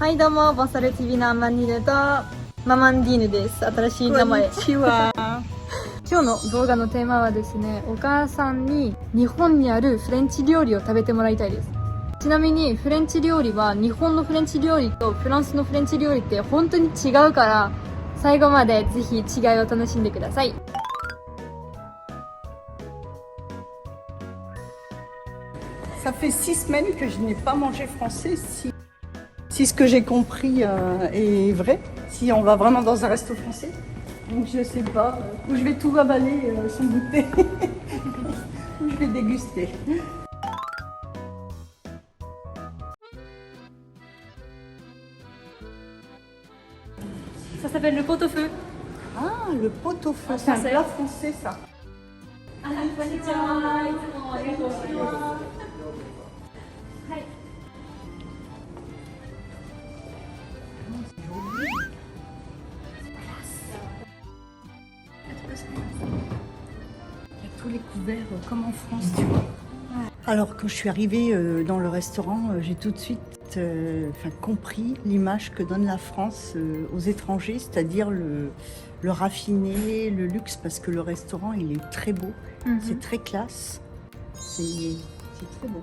はいどうも、ボンサル TV のアマンディーヌとママンディーヌです。新しい名前。こんにちは。今日の動画のテーマはですね、お母さんに日本にあるフレンチ料理を食べてもらいたいです。ちなみにフレンチ料理は日本のフレンチ料理とフランスのフレンチ料理って本当に違うから、最後までぜひ違いを楽しんでください。Ça fait 6 semaines que je n'ai pas mangé français. Si ce que j'ai compris est vrai, si on va vraiment dans un resto français. Donc je sais pas où je vais tout avaler sans goûter, où je vais déguster. Ça s'appelle le pot-au-feu. Ah, le pot-au-feu, c'est un plat français ça. Il y a tous les couverts comme en France, tu vois. Alors quand je suis arrivée dans le restaurant, j'ai tout de suite compris l'image que donne la France aux étrangers, c'est-à-dire le raffiné, le luxe, parce que le restaurant il est très beau, c'est très classe, c'est très beau.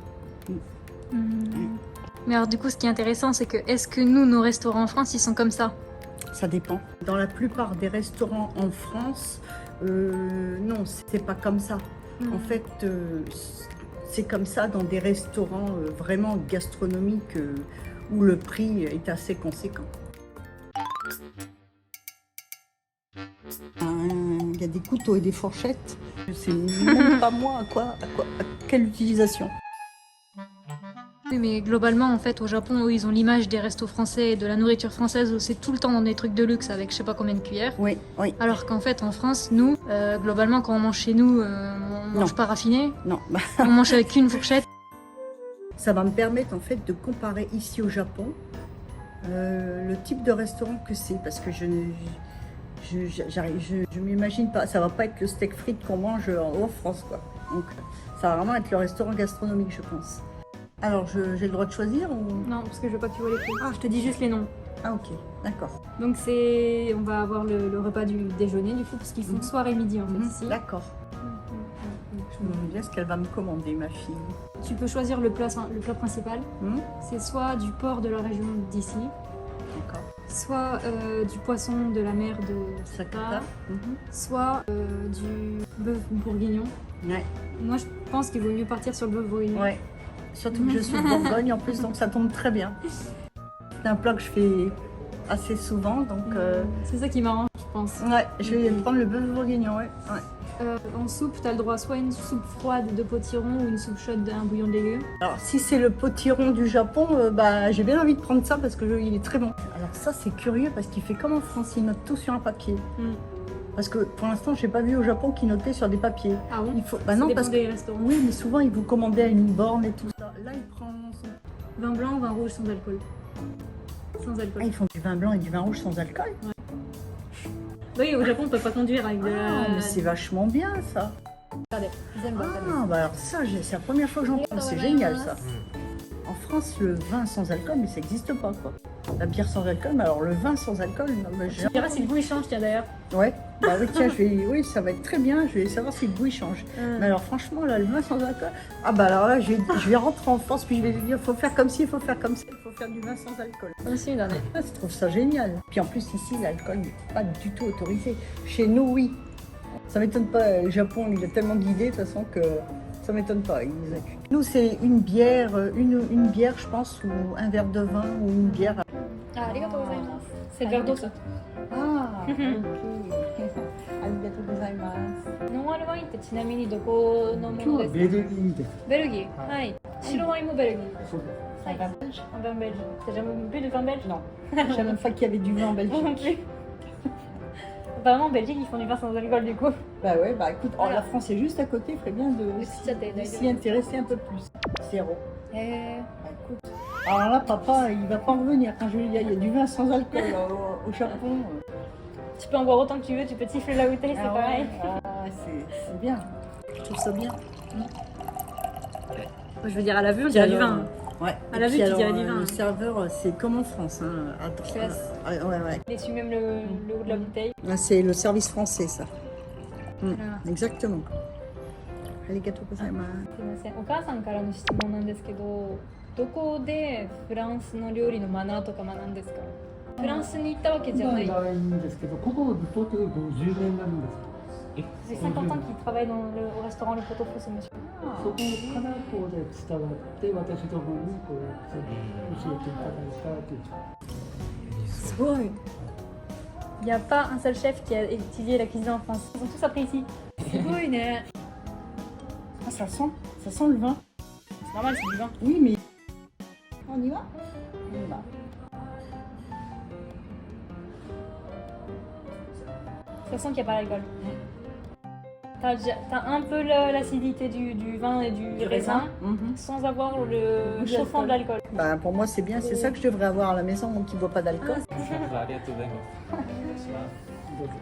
Mais alors du coup, ce qui est intéressant, c'est que est-ce que nous, nos restaurants en France, ils sont comme ça? Ça dépend. Dans la plupart des restaurants en France, non, c'est pas comme ça. En fait, c'est comme ça dans des restaurants vraiment gastronomiques où le prix est assez conséquent. Il y a des couteaux et des fourchettes. Je sais même pas moi à quelle utilisation. Oui, mais globalement, en fait, au Japon, eux, ils ont l'image des restos français et de la nourriture française où c'est tout le temps dans des trucs de luxe avec je sais pas combien de cuillères. Oui, oui. Alors qu'en fait, en France, nous, globalement, quand on mange chez nous, on mange pas raffiné. Non. On mange avec une fourchette. Ça va me permettre en fait de comparer ici au Japon le type de restaurant que c'est, parce que je m'imagine pas, ça va pas être le steak frites qu'on mange en France quoi. Donc ça va vraiment être le restaurant gastronomique je pense. Alors j'ai le droit de choisir ou... Non, parce que je veux pas que tu vois les prix. Ah, je te dis juste les noms. Ah ok, d'accord. Donc on va avoir le repas du déjeuner du coup, parce qu'ils font soir et midi en fait ici. D'accord. Je me demande bien ce qu'elle va me commander ma fille. Tu peux choisir le plat principal. C'est soit du porc de la région d'ici, D'accord. soit du poisson de la mer de Sakata, soit du bœuf bourguignon. Ouais. Moi je pense qu'il vaut mieux partir sur le bœuf bourguignon. Ouais. Surtout que je suis de Bourgogne en plus, donc ça tombe très bien. C'est un plat que je fais assez souvent, donc... C'est ça qui m'arrange, je pense. Ouais, je vais prendre le bœuf bourguignon, ouais. En soupe, tu as le droit soit une soupe froide de potiron ou une soupe chaude d'un bouillon de légumes. Alors si c'est le potiron du Japon, j'ai bien envie de prendre ça parce que il est très bon. Alors ça c'est curieux parce qu'il fait comme en France, il note tout sur un papier. Parce que pour l'instant j'ai pas vu au Japon qu'il notait sur des papiers. Ah bon? Il faut... non, parce que... des restaurants. Oui, mais souvent il vous commandait à une borne et tout ça. Là il prend son... Vin blanc ou vin rouge sans alcool? Sans alcool. Ah, ils font du vin blanc et du vin rouge sans alcool? Ouais. Oui, au Japon on peut pas conduire avec de la... mais c'est vachement bien ça. Regardez, Ah, alors ça, c'est la première fois que j'en prends, c'est génial ça. En France, le vin sans alcool, mais ça n'existe pas quoi. La bière sans alcool, mais alors le vin sans alcool, non, mais Tu verras si le goût il change, tiens d'ailleurs. Ouais, bah oui, tiens, oui, ça va être très bien, je vais savoir si le goût il change. Mais alors franchement, là, le vin sans alcool, ah bah alors là, je vais rentrer en France, puis je vais lui dire, il faut faire comme ci, il faut faire comme ça, il faut faire du vin sans alcool. Aussi, une année. Ah, je trouve ça génial. Puis en plus, ici, l'alcool n'est pas du tout autorisé. Chez nous, oui. Ça m'étonne pas, le Japon, il a tellement d'idées, de toute façon, que ça m'étonne pas. Nous, c'est une bière, une bière, je pense, ou un verre de vin, ou une bière. Ah, arigatou gozaimasu. C'est le verre d'eau ça. Ah, ok. Arigatou gozaimasu. ノンアルワインってちなみにどこのものですか？ベルギーです。ベルギー。はい。白ワインもベルギー。そうです。Un vin belge? Un vin belge. T'as jamais bu de vin belge? Non. Je savais même pas qu'il y avait du vin en Moi non Belgique. plus. Apparemment en Belgique ils font du vin sans alcool du coup. Bah ouais, bah écoute, la France est juste à côté, il ferait bien de s'y intéresser un peu plus. Zéro. Bah écoute. Alors là, papa, il va pas en revenir quand je lui dis il y a du vin sans alcool au Japon. Tu peux en boire autant que tu veux, tu peux te siffler la bouteille, c'est pareil. C'est bien. Je trouve ça bien. Je veux dire, à la vue, on dirait du vin. Ouais. À Et la puis vue, tu alors, dirais du vin, le hein. serveur, c'est comme en France. Hein. Classe. Ouais, ouais. Il essuie même le haut de la bouteille. Là, c'est le service français, ça. Voilà. Exactement. Arigatou gozaimasu. すいません、お母さんからの質問なんですけど、どこでフランスの料理のマナーとか学んですか？フランスに行ったわけじゃない。ないんですけど、ここずっと50年になるんです。J'ai 50 ans qui travaille dans le restaurant Le Pot au Feu, ce monsieur. そこからこうで伝わって私どもにこうやって教えていただいたという。すごい。Il n'y a pas un seul chef qui a étudié la cuisine en France. Ils ont tous appris ici. すごいね。Ah, ça sent le vin. C'est normal, c'est du vin. Oui, mais. On y va? On y va. Ça sent qu'il n'y a pas d'alcool. T'as un peu l'acidité du vin et du raisin, Mhm. sans avoir le chauffant de l'alcool. Bah, pour moi, c'est bien. C'est ça que je devrais avoir à la maison, qui ne boit pas d'alcool. ありがとうございます。どうぞ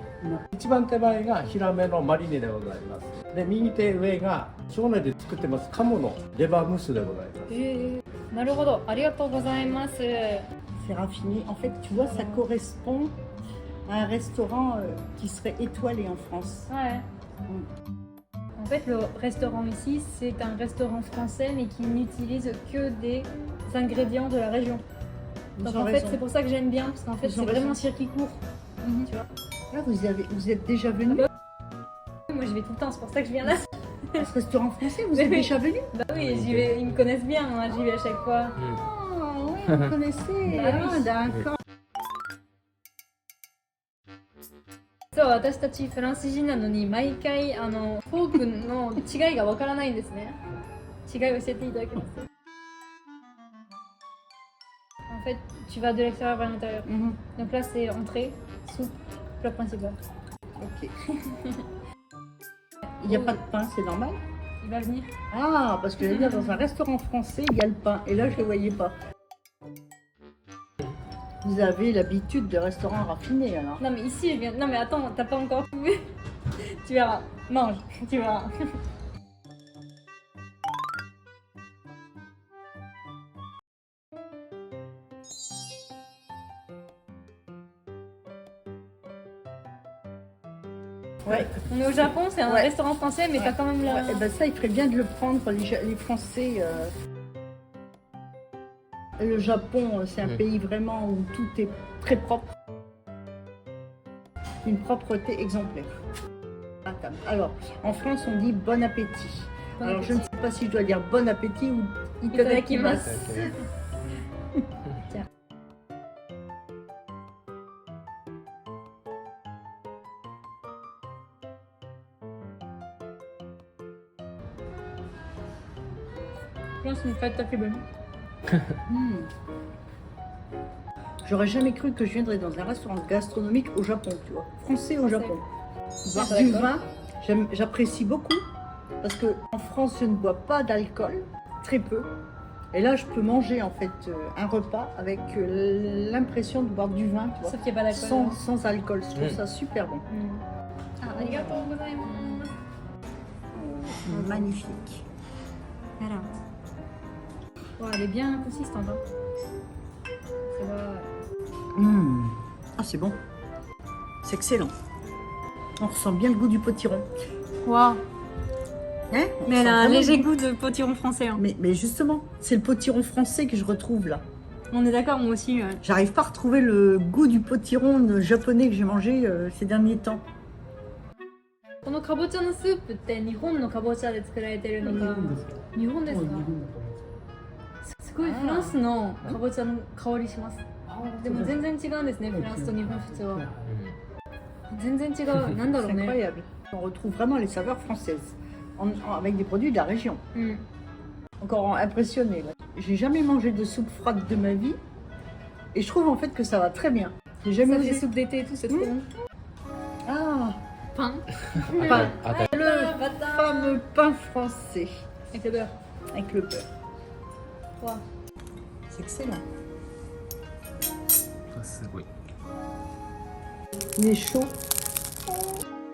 一番手前がヒラメのマリネでございます。で右手上が庄内で作ってます鴨のレバームースでございます。なるほど、ありがとうございます。 C'est raffiné. En fait, tu vois, ça correspond à un restaurant qui serait étoilé en France. Ouais. En fait, le restaurant ici, c'est un restaurant français, mais qui n'utilise que des ingrédients de la région. Donc Ils ont en fait, raison. c'est pour ça que j'aime bien, parce qu'en fait, Ils c'est ont vraiment raison. un circuit court. Tu vois. Là, vous êtes déjà venu Moi, j'y vais tout le temps, c'est pour ça que je viens là. à ce restaurant français. Vous Oui, êtes oui. déjà venu? Bah oui, j'y vais, ils me connaissent bien, hein, j'y vais à chaque fois. Ah, oui, vous connaissez. Bah oui. Ah, d'accord. そう、私たちフランス人なのに毎回フォークの違いがわからないんですね。違いを教えていただけます？ En fait, tu vas de l'extérieur vers l'intérieur. Mhm. Donc là, c'est entrée, soupe, plat principal. Ok. Il n'y a pas de pain, c'est normal? Il va venir. Ah, parce que je veux dire, dans un restaurant français, il y a le pain. Et là, je ne le voyais pas. Vous avez l'habitude de restaurants raffinés, alors? Non mais ici, je viens. Non mais attends, t'as pas encore trouvé. Tu verras. Mange, tu verras. Ouais. On est au Japon, c'est un Ouais. restaurant français, mais Ouais. t'as quand même Ouais, la. eh ben ça, il ferait bien de le prendre, les Français. Le Japon, c'est un pays vraiment où tout est très propre. Une propreté exemplaire. À table. Alors, en France, on dit bon appétit. Bon Alors, je appétit. ne sais pas si je dois dire bon appétit ou Itadakimasu. Tiens. Je pense une fête très bonne. J'aurais jamais cru que je viendrais dans un restaurant gastronomique au Japon, tu vois. Français au Français. Japon. Boire Ah, du d'accord. vin, j'apprécie beaucoup. Parce que en France, je ne bois pas d'alcool, très peu. Et là, je peux manger en fait un repas avec l'impression de boire du vin, tu vois. Sauf qu'il n'y a pas d'alcool. Sans alcool. Je trouve ça super bon. Ah, arigatou gozaimasu. Magnifique. Voilà. Wow, elle est bien consistante. Hein. Ça va. Ah, c'est bon. C'est excellent. On ressent bien le goût du potiron. Waouh. Hein? On Mais elle ressent a un vraiment léger le goût de potiron français. Hein. Mais justement, c'est le potiron français que je retrouve là. On est d'accord, moi aussi. J'arrive pas à retrouver le goût du potiron japonais que j'ai mangé ces derniers temps. このかぼちゃのスープって日本のかぼちゃで作られてるのか。日本ですか。すごいフランスのかぼちゃの香りします。でも全然違うんですね、フランスと日本普通は。全然違う。なんだろう C'est ね。 incroyable. On retrouve vraiment les saveurs françaises avec des produits de la région. うん。 Encore impressionné. Là. J'ai jamais mangé de soupe froide de ma vie et je trouve en fait que ça va très bien. J'ai jamais Ça fait osé. soupe d'été et tout, c'est trop bon. Ah, Pain. pain. Ah, Le fameux pain français Avec le beurre. avec le beurre. Wow. C'est excellent. すごい。 Il est chaud. Oh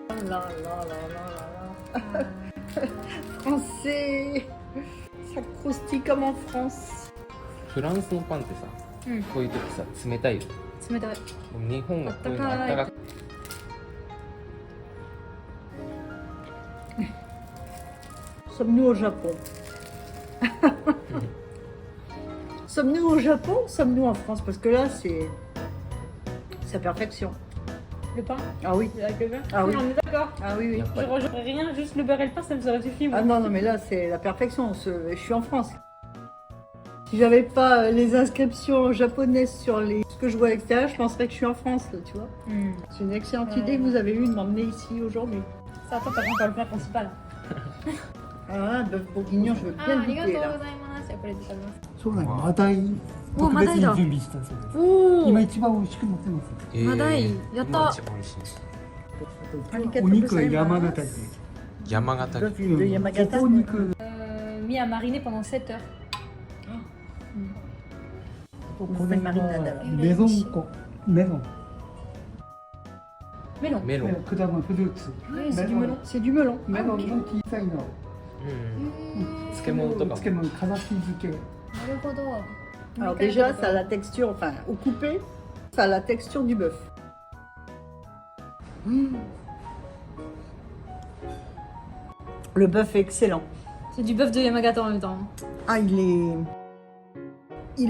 là là là là là là. Français. Ça croustille comme en France. フランスのパンってさ、うんこういう時さ冷たいよ。冷たい。日本がこういうのあったかく。Sommes-nous au Japon? Sommes-nous au Japon ou sommes-nous en France? Parce que là, c'est la perfection. Le pain Ah oui. avec le beurre. Ah oui. On est d'accord. Ah oui, oui. Yeah. Je rejoins rien, juste le beurre et le pain, ça me aurait suffi. Moi. Ah non, non, mais là, c'est la perfection. Je suis en France. Si j'avais pas les inscriptions japonaises sur ce que je vois à l'extérieur, je penserais que je suis en France, là, tu vois. Hmm. C'est une excellente idée que vous avez eue de m'emmener ici aujourd'hui. Ça, attends, t'as encore le plat principal. Alors là, bœuf bourguignon, je veux bien le goûter, là. やっぱり食べます。そうだね、マダイお特別にマダイだ準備したそうです。お今一番美味しくなってます。マダイやった今一番美味しい。お肉は山形で。山形 Bœuf 牛。 de Yamagata. ここ肉 mis à mariner pendant 7 heures. これマリナダラ。メゾンコ、メゾン。 Melon. メロン。果物フルーツ。 C'est du melon. C'est du melon. メロンの小さいの。うん。漬物とかも。漬物、飾り漬け。なるほど。 Alors déjà, ça a la texture, enfin, au coupé, ça a la texture du bœuf. Le bœuf est excellent. C'est du bœuf de Yamagata en même temps. Ah, il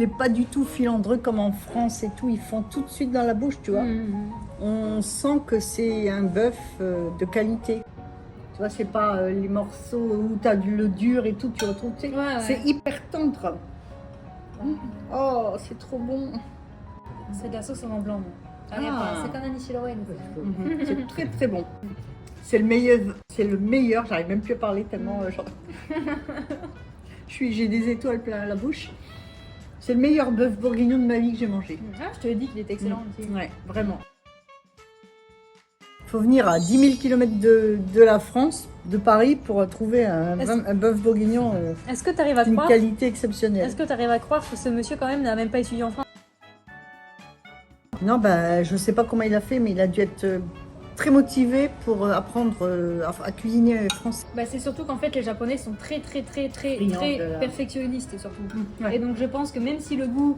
est pas du tout filandreux comme en France et tout. Ils font tout de suite dans la bouche, tu vois. Hmm. On sent que c'est un bœuf de qualité. Tu vois, c'est pas les morceaux où tu as le dur et tout, tu retrouves. Tu sais, Ouais, ouais. c'est hyper tendre. Oh, c'est trop bon. C'est de la sauce en blanc. Ah. C'est un anishiroen. C'est très très bon. C'est le meilleur. C'est le meilleur. J'arrive même plus à parler tellement. Genre... J'ai des étoiles plein la bouche. C'est le meilleur bœuf bourguignon de ma vie que j'ai mangé. Ah, je te l'ai dit qu'il était excellent aussi. Ouais, vraiment. Il faut venir à 10 000 km de la France, de Paris, pour trouver un bœuf bourguignon Est-ce que tu arrives à d'une croire qualité exceptionnelle. Est-ce que tu arrives à croire que ce monsieur quand même n'a même pas étudié en France? Non, bah, je sais pas comment il a fait, mais il a dû être très motivé pour apprendre à cuisiner français. Bah, c'est surtout qu'en fait les Japonais sont très Friands de la- perfectionnistes surtout. Ouais. Et donc je pense que même si le goût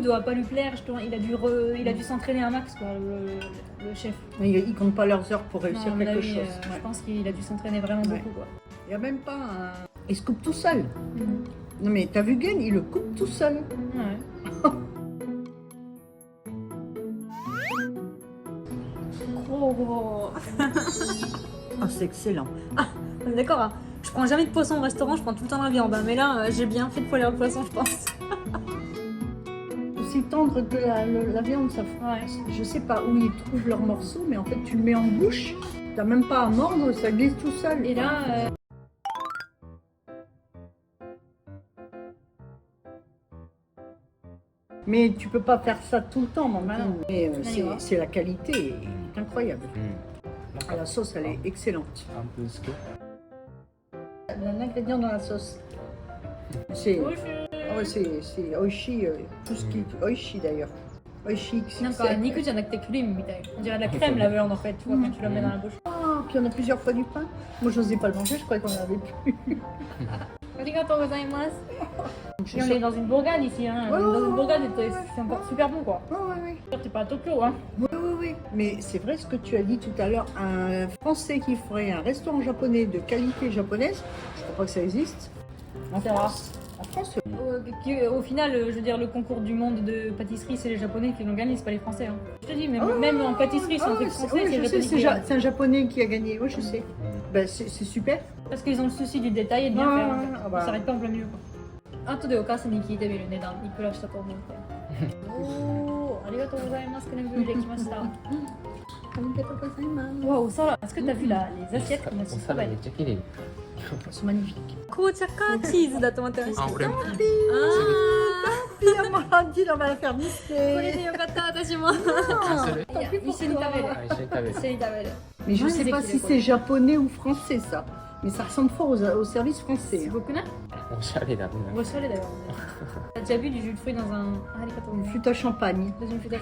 doit pas lui plaire, il a dû s'entraîner un max quoi, le chef. Ils comptent pas leurs heures pour Non, réussir à mon quelque avis, chose. Je Ouais. pense qu'il a dû s'entraîner vraiment Ouais. beaucoup quoi. Il n'y a même pas un... Il se coupe tout seul. Non mais t'as vu Gen, il le coupe tout seul. Ouais. Gros. Ah, c'est excellent. On est d'accord, hein. Je prends jamais de poisson au restaurant, je prends tout le temps la viande. Mais là, j'ai bien fait de poêler un poisson, je pense. Aussi tendre que la viande, ça fait... Ouais. Je sais pas où ils trouvent leurs morceaux, mais en fait tu le mets en bouche, t'as même pas à mordre, ça glisse tout seul. Et là, Mais tu peux pas faire ça tout le temps, mon Bah gars. non. Mais Tu vas y voir. c'est la qualité est incroyable. うん。 Ah, la sauce, elle est excellente. 半分好き。 Il y a un ingrédient dans la sauce. C'est c'est oishi, tout ce qui est oishi d'ailleurs. Oishi, c'est... なんか肉じゃなくてクリームみたい。On dirait de la crème la viande en fait, tu vois, quand tu la mets dans la bouche. Ah, puis on a plusieurs fois du pain. Moi, j'osais pas le manger, je croyais qu'on en avait plus. Arigatou gozaimasu. Je Et on suis est dans une bourgade ici, hein. Ouais, Dans ouais, une bourgade, c'est encore super bon quoi. Ouais, ouais, ouais. T'es pas à Tokyo, hein. Oui, oui, oui. Mais c'est vrai ce que tu as dit tout à l'heure. Un Français qui ferait un restaurant japonais de qualité japonaise, je crois pas que ça existe. En C'est France. En France, Au final, je veux dire, le concours du monde de pâtisserie, c'est les Japonais qui l'ont gagné, c'est pas les Français. Hein. Je te dis, même, Ah, même en pâtisserie, c'est un truc c'est- français, ouais, c'est je les sais, Japonais qui gagnent. c'est un japonais qui a gagné. Oui, je sais. Ben, c'est super. Parce qu'ils ont le souci du détail et de bien Ouais, faire. ouais, En fait. ah bah. Ils s'arrêtent pas en plein milieu. Quoi. 後でお母さんに聞いてみる値段いくらしたと思うっておーありがとうございますクレームブリュレ来ましたわお皿 est-ce que t'as vu les assiettes comme elles お sont 皿 trop めっ belles ちゃ綺麗。 C'est magnifique. 紅茶かチーズだと思ってましたあ、俺も。あ Finalement, on va la faire ーこれ visser. でよかった私もする？いや一緒に食べるあ、一緒に食べる一。緒に食べる Mais je Ouais, sais c'est pas qu'il si est c'est japonais ou français ça. Mais ça ressemble fort au service français. す hein. ごくないおしゃれだね。おしゃれだよねt'as déjà bu du jus de fruits dans unありがとう Une flûte à champagne. dans une flûte à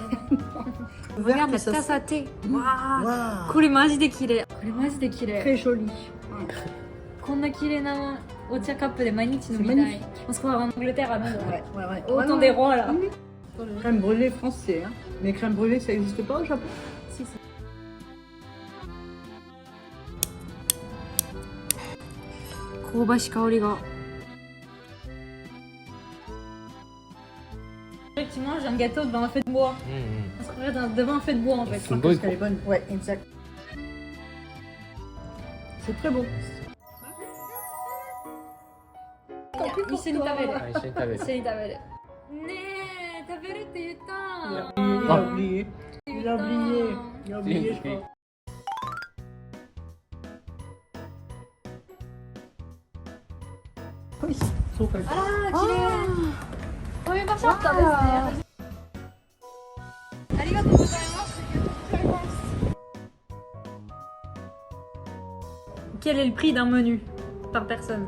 Regarde Regarde, ça, çaさてわWaouh. ーこれマジで綺麗これマジで綺麗 Très joli. こんな綺麗なお茶カップで毎日飲みたい。C'est magnifique. On se croirait en Angleterre à Londres. Ouais, ouais, ouais. Au Ouais, temps ouais. des rois là. Crème brûlée français, hein. Mais crème brûlée, ça n'existe pas au Japon. Si, si. Tu manges un gâteau devant un feu de bois. On se croirait devant un feu de bois en fait. C'est beau. Elle est bonne. Ouais, exact. C'est très beau. 一緒に食べる。あ、一緒に食べる。一緒に食べる。ねえ、食べるって言った。 Il a oublié. Il a oublié. Il a oublié, je crois. Oui, そうかい。あら、綺麗。こういう場所あったんですね。ありがとうございます。 Quel est le prix d'un menu par personne?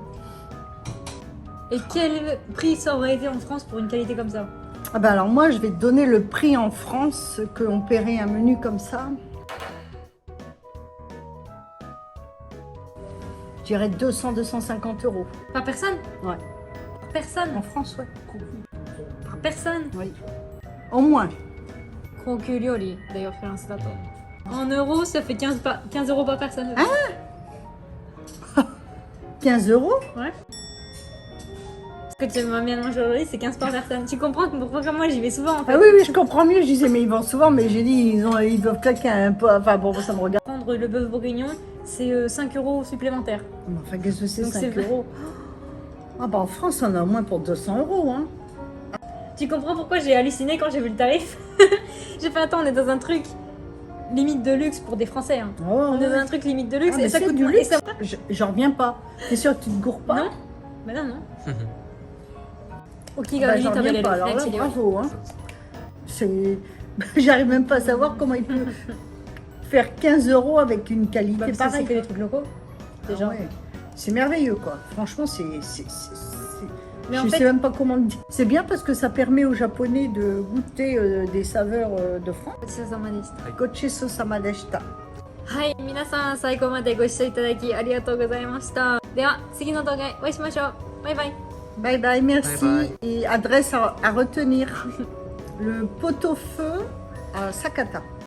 Et quel prix ça aurait été en France pour une qualité comme ça? Ah ben alors moi, je vais te donner le prix en France qu'on paierait un menu comme ça. Je dirais 200-250 euros. Par personne? Ouais. Par personne? En France, ouais. Par personne? Oui. Au moins. 高級料理d'ailleursフランスだと。En euros, ça fait 15 euros par personne. Hein? 15 euros? Ouais. Ce que tu m'as bien mangé aujourd'hui, c'est 15 par personne. Tu comprends pourquoi moi j'y vais souvent en fait. Ah oui, oui, je comprends mieux. Je disais, mais ils vont souvent, mais j'ai dit, ils doivent claquer un peu. Enfin bon, ça me regarde. Prendre le bœuf bourguignon, c'est 5 euros supplémentaires. Enfin, qu'est-ce que c'est, Donc 5 c'est- euros? Ah bah en France, on a au moins pour 200 euros, hein. Tu comprends pourquoi j'ai halluciné quand j'ai vu le tarif? J'ai fait attends, on est dans un truc limite de luxe pour des Français. Hein. Oh, On est ouais. dans un truc limite de luxe Ah, et mais ça c'est coûte du moins. luxe. Et ça... J'en reviens pas. T'es sûr que tu te gourres pas? Non. Bah non, non. Ok, Bah, j'en reviens pas. Alors là, bravo, hein. C'est... J'arrive même pas à savoir comment il peut faire 15 euros avec une qualité Bah, ça, c'est pareille. que des trucs locaux. Déjà. Ah ouais. C'est merveilleux, quoi. Franchement, c'est... Mais Je en sais fait, même pas comment le dire. C'est bien parce que ça permet aux Japonais de goûter des saveurs de France. ごちそうさまでした。 Gochiso samadeshita. はい、皆さん最後までご視聴いただきありがとうございました。では、次の動画でお会いしましょう。バイバイ。 Bye bye, merci. Bye Et adresse à retenir le pot-au-feu à Sakata.